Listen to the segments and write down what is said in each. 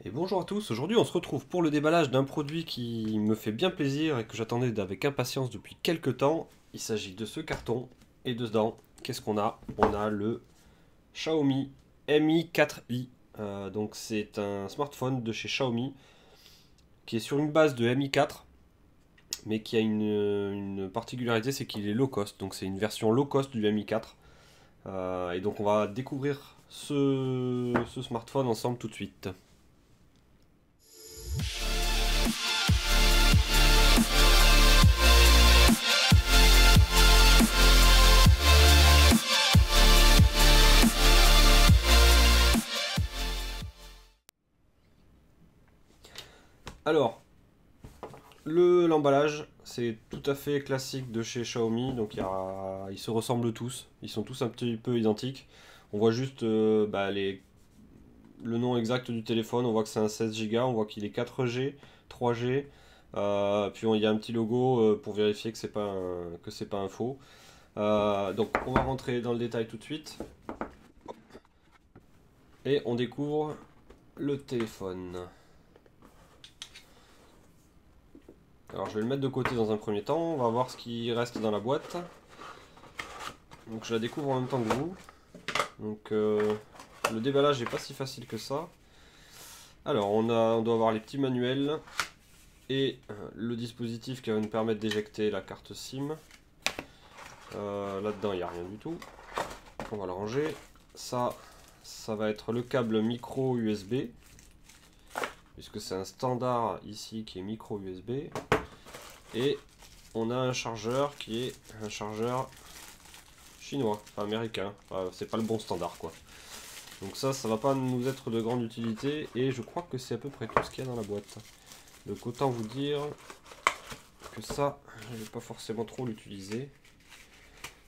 Et bonjour à tous, aujourd'hui on se retrouve pour le déballage d'un produit qui me fait bien plaisir et que j'attendais avec impatience depuis quelques temps. Il s'agit de ce carton, et dedans, qu'est-ce qu'on a? On a le Xiaomi Mi 4i. Donc c'est un smartphone de chez Xiaomi qui est sur une base de Mi 4, mais qui a une particularité, c'est qu'il est low cost. Donc c'est une version low cost du Mi 4. Et donc on va découvrir ce smartphone ensemble tout de suite. Alors, l'emballage, c'est tout à fait classique de chez Xiaomi, donc ils se ressemblent tous, ils sont tous un petit peu identiques. On voit juste le nom exact du téléphone, on voit que c'est un 16 Go, on voit qu'il est 4G, 3G, puis il y a un petit logo pour vérifier que c'est pas un faux. Donc on va rentrer dans le détail tout de suite, et on découvre le téléphone. Alors je vais le mettre de côté dans un premier temps, on va voir ce qui reste dans la boîte. Donc je la découvre en même temps que vous. Donc le déballage n'est pas si facile que ça. Alors on doit avoir les petits manuels et le dispositif qui va nous permettre d'éjecter la carte SIM. Là-dedans il n'y a rien du tout. On va le ranger. Ça va être le câble micro USB. Puisque c'est un standard ici qui est micro USB. Et on a un chargeur qui est un chargeur chinois, enfin américain. Enfin, c'est pas le bon standard quoi. Donc ça va pas nous être de grande utilité. Et je crois que c'est à peu près tout ce qu'il y a dans la boîte. Donc autant vous dire que ça, je vais pas forcément trop l'utiliser.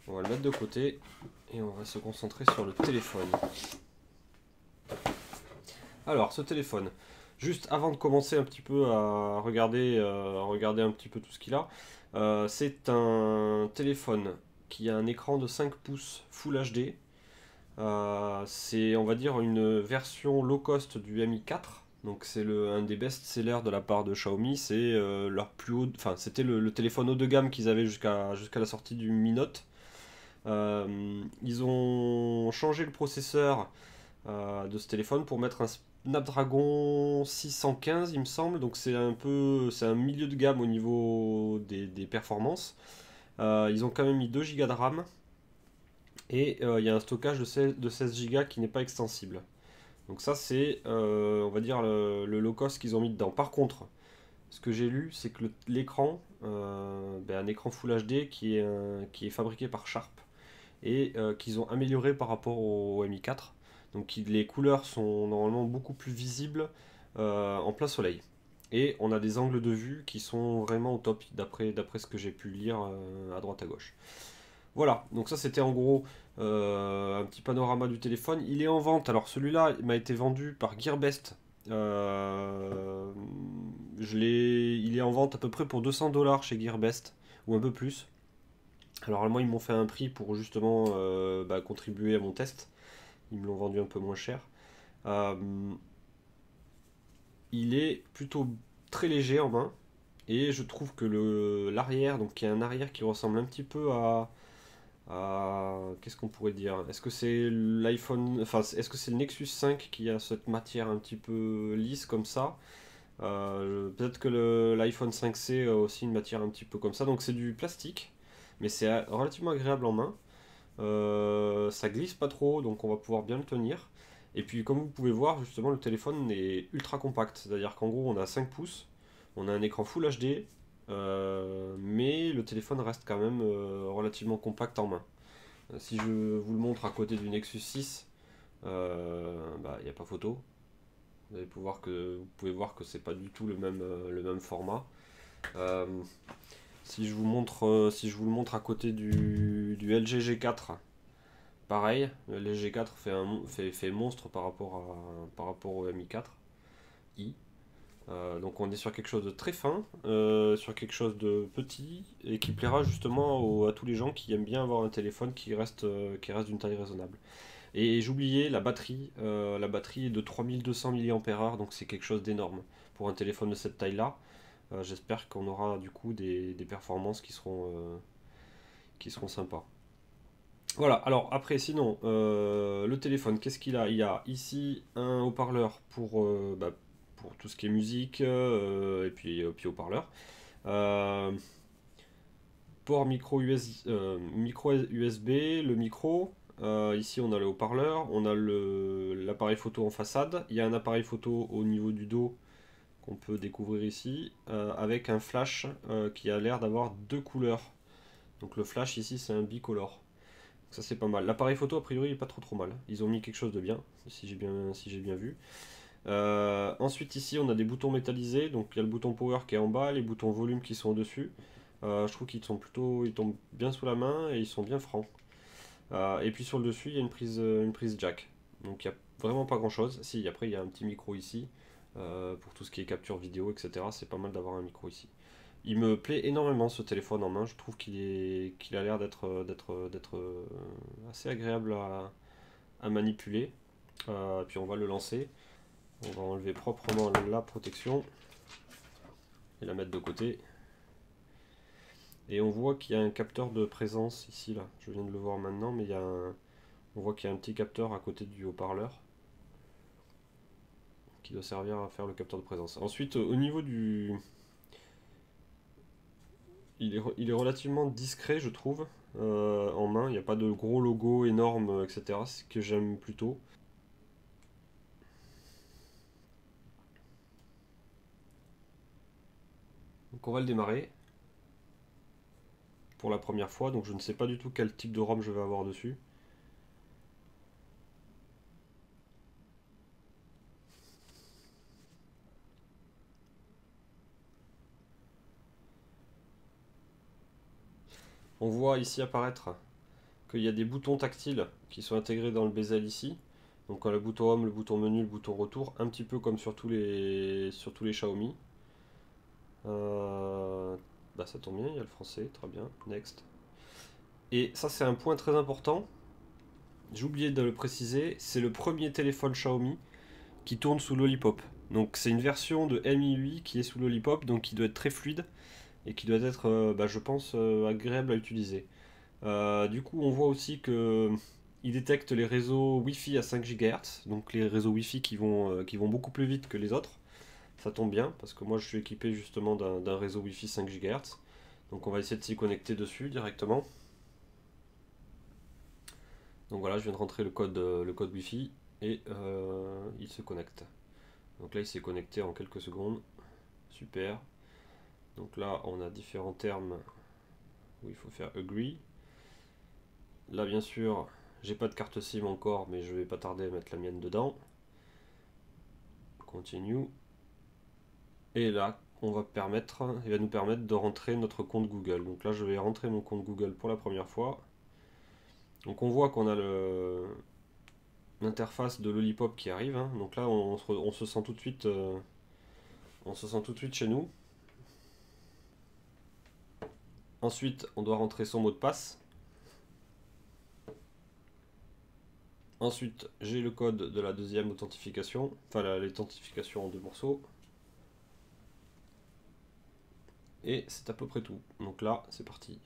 On va le mettre de côté et on va se concentrer sur le téléphone. Alors ce téléphone, juste avant de commencer un petit peu à regarder un petit peu tout ce qu'il a, c'est un téléphone qui a un écran de 5 pouces Full HD. C'est, on va dire, une version low cost du Mi 4. Donc c'est un des best-sellers de la part de Xiaomi. C'est leur plus haut, enfin c'était le téléphone haut de gamme qu'ils avaient jusqu'à la sortie du Mi Note. Ils ont changé le processeur de ce téléphone pour mettre un Snapdragon 615 il me semble, donc c'est un milieu de gamme au niveau des performances. Ils ont quand même mis 2 Go de RAM et il y a un stockage de 16 Go qui n'est pas extensible. Donc ça c'est on va dire le low cost qu'ils ont mis dedans. Par contre, ce que j'ai lu c'est que l'écran, un écran Full HD qui est fabriqué par Sharp et qu'ils ont amélioré par rapport au Mi 4. Donc les couleurs sont normalement beaucoup plus visibles en plein soleil. Et on a des angles de vue qui sont vraiment au top d'après ce que j'ai pu lire à droite à gauche. Voilà, donc ça c'était en gros un petit panorama du téléphone. Il est en vente, alors celui-là m'a été vendu par Gearbest. Il est en vente à peu près pour 200 $ chez Gearbest, ou un peu plus. Alors moi ils m'ont fait un prix pour justement contribuer à mon test. Ils me l'ont vendu un peu moins cher. Euh, il est plutôt très léger en main. Et je trouve que l'arrière, donc il y a un arrière qui ressemble un petit peu qu'est-ce qu'on pourrait dire? Est-ce que c'est l'iPhone, enfin est-ce que c'est le Nexus 5 qui a cette matière un petit peu lisse comme ça? Peut-être que l'iPhone 5C a aussi une matière un petit peu comme ça. Donc c'est du plastique, mais c'est relativement agréable en main. Ça glisse pas trop, donc on va pouvoir bien le tenir. Et puis comme vous pouvez voir, justement, le téléphone est ultra compact. C'est-à-dire qu'en gros, on a 5 pouces, on a un écran Full HD, mais le téléphone reste quand même relativement compact en main. Si je vous le montre à côté du Nexus 6, il n'y a pas photo. Vous pouvez voir que c'est pas du tout le même format. Euh, si je vous le montre à côté du LG G4, pareil, le LG G4 fait monstre par rapport au Mi 4i. Donc on est sur quelque chose de très fin, sur quelque chose de petit et qui plaira justement à tous les gens qui aiment bien avoir un téléphone qui reste d'une taille raisonnable. Et j'oubliais la batterie est de 3200 mAh, donc c'est quelque chose d'énorme pour un téléphone de cette taille-là. J'espère qu'on aura du coup des performances qui seront sympas. Voilà, alors après, sinon, le téléphone, qu'est-ce qu'il a? Il y a ici un haut-parleur pour tout ce qui est musique, et puis haut-parleur. Euh, Port micro USB, le micro. Ici, on a le haut-parleur, on a l'appareil photo en façade. Il y a un appareil photo au niveau du dos qu'on peut découvrir ici, avec un flash qui a l'air d'avoir deux couleurs. Donc le flash ici, c'est un bicolore. Ça c'est pas mal. L'appareil photo a priori il est pas trop mal. Ils ont mis quelque chose de bien, si j'ai bien vu. Ensuite ici on a des boutons métallisés. Donc il y a le bouton power qui est en bas, les boutons volume qui sont au-dessus. Je trouve ils tombent bien sous la main et ils sont bien francs. Et puis sur le dessus il y a une prise jack. Donc il n'y a vraiment pas grand chose. Si après il y a un petit micro ici pour tout ce qui est capture vidéo, etc. C'est pas mal d'avoir un micro ici. Il me plaît énormément ce téléphone en main. Je trouve qu'il a l'air d'être assez agréable à manipuler. Puis on va le lancer. On va enlever proprement la protection et la mettre de côté. Et on voit qu'il y a un capteur de présence ici là. Je viens de le voir maintenant, mais on voit qu'il y a un petit capteur à côté du haut-parleur qui doit servir à faire le capteur de présence. Ensuite, au niveau du, il est relativement discret, je trouve, en main. Il n'y a pas de gros logo énorme, etc. Ce que j'aime plutôt. Donc on va le démarrer pour la première fois. Donc je ne sais pas du tout quel type de ROM je vais avoir dessus. On voit ici apparaître qu'il y a des boutons tactiles qui sont intégrés dans le bezel ici. Donc le bouton Home, le bouton menu, le bouton retour, un petit peu comme sur tous les Xiaomi. Ça tombe bien, il y a le français, très bien, next. Et ça c'est un point très important, j'ai oublié de le préciser, c'est le premier téléphone Xiaomi qui tourne sous Lollipop. Donc c'est une version de Mi 8 qui est sous Lollipop, donc qui doit être très fluide et qui doit être, je pense, agréable à utiliser. Du coup, on voit aussi que il détecte les réseaux Wi-Fi à 5 GHz, donc les réseaux Wi-Fi qui vont beaucoup plus vite que les autres. Ça tombe bien, parce que moi je suis équipé justement d'un réseau Wi-Fi 5 GHz. Donc on va essayer de s'y connecter dessus directement. Donc voilà, je viens de rentrer le code Wi-Fi et il se connecte. Donc là il s'est connecté en quelques secondes. Super. Donc là on a différents termes où il faut faire agree. Là bien sûr j'ai pas de carte SIM encore, mais je vais pas tarder à mettre la mienne dedans. Continue. Et là il va nous permettre de rentrer notre compte Google. Donc là je vais rentrer mon compte Google pour la première fois. Donc on voit qu'on a l'interface de Lollipop qui arrive, hein. Donc là on se sent tout de suite chez nous. Ensuite on doit rentrer son mot de passe. Ensuite j'ai le code de la deuxième authentification, enfin l'authentification en deux morceaux. Et c'est à peu près tout. Donc là c'est parti.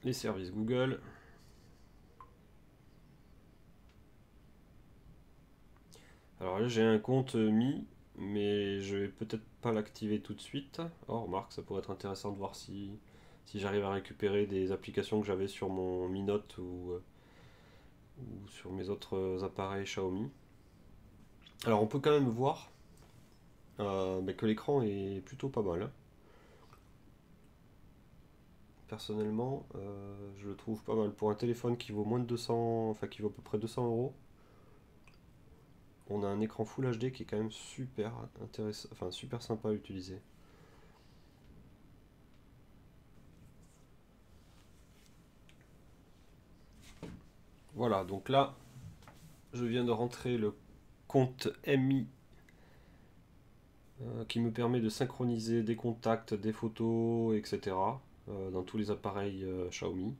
Les services Google. Alors là j'ai un compte Mi, mais je vais peut-être pas l'activer tout de suite. Oh remarque, ça pourrait être intéressant de voir si j'arrive à récupérer des applications que j'avais sur mon Mi Note ou sur mes autres appareils Xiaomi. Alors on peut quand même voir que l'écran est plutôt pas mal, hein. Personnellement, je le trouve pas mal. Pour un téléphone qui vaut moins de 200, enfin qui vaut à peu près 200 €, on a un écran Full HD qui est quand même super intéressant, enfin super sympa à utiliser. Voilà, donc là, je viens de rentrer le compte Mi qui me permet de synchroniser des contacts, des photos, etc. Dans tous les appareils Xiaomi.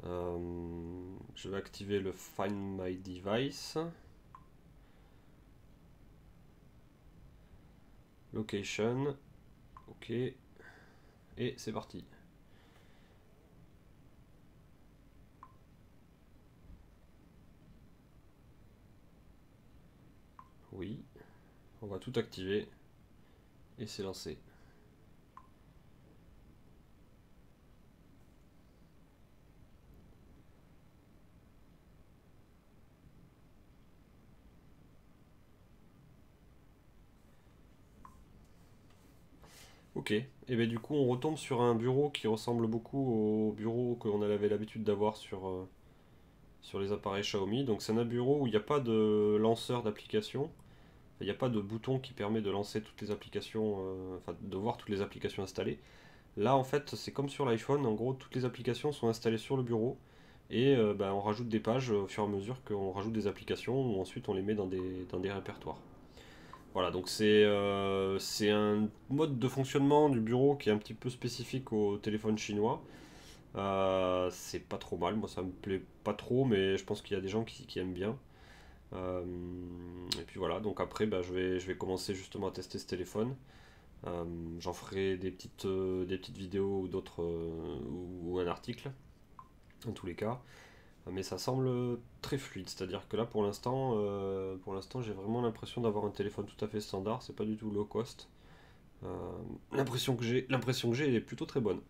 Je vais activer le Find My Device. Location. Ok. Et c'est parti. Oui. On va tout activer. Et c'est lancé. Ok, et bien du coup on retombe sur un bureau qui ressemble beaucoup au bureau qu'on avait l'habitude d'avoir sur les appareils Xiaomi. Donc c'est un bureau où il n'y a pas de lanceur d'applications, il n'y a pas de bouton qui permet de lancer toutes les applications, enfin de voir toutes les applications installées. Là en fait c'est comme sur l'iPhone, en gros toutes les applications sont installées sur le bureau et on rajoute des pages au fur et à mesure qu'on rajoute des applications ou ensuite on les met dans des répertoires. Voilà, donc c'est un mode de fonctionnement du bureau qui est un petit peu spécifique au téléphone chinois. C'est pas trop mal, moi ça me plaît pas trop, mais je pense qu'il y a des gens qui aiment bien. Euh, et puis voilà, donc après je vais commencer justement à tester ce téléphone. Euh, J'en ferai des petites vidéos ou d'autres ou un article, en tous les cas. Mais ça semble très fluide, c'est-à-dire que là pour l'instant j'ai vraiment l'impression d'avoir un téléphone tout à fait standard, c'est pas du tout low cost. Euh, l'impression que j'ai, elle est plutôt très bonne.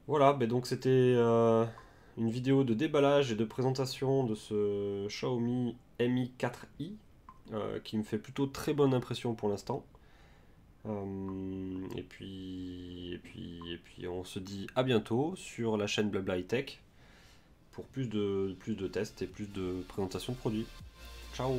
Voilà, ben donc c'était une vidéo de déballage et de présentation de ce Xiaomi Mi 4i qui me fait plutôt très bonne impression pour l'instant. Et puis on se dit à bientôt sur la chaîne Blabla High Tech pour plus de tests et plus de présentation de produits. Ciao!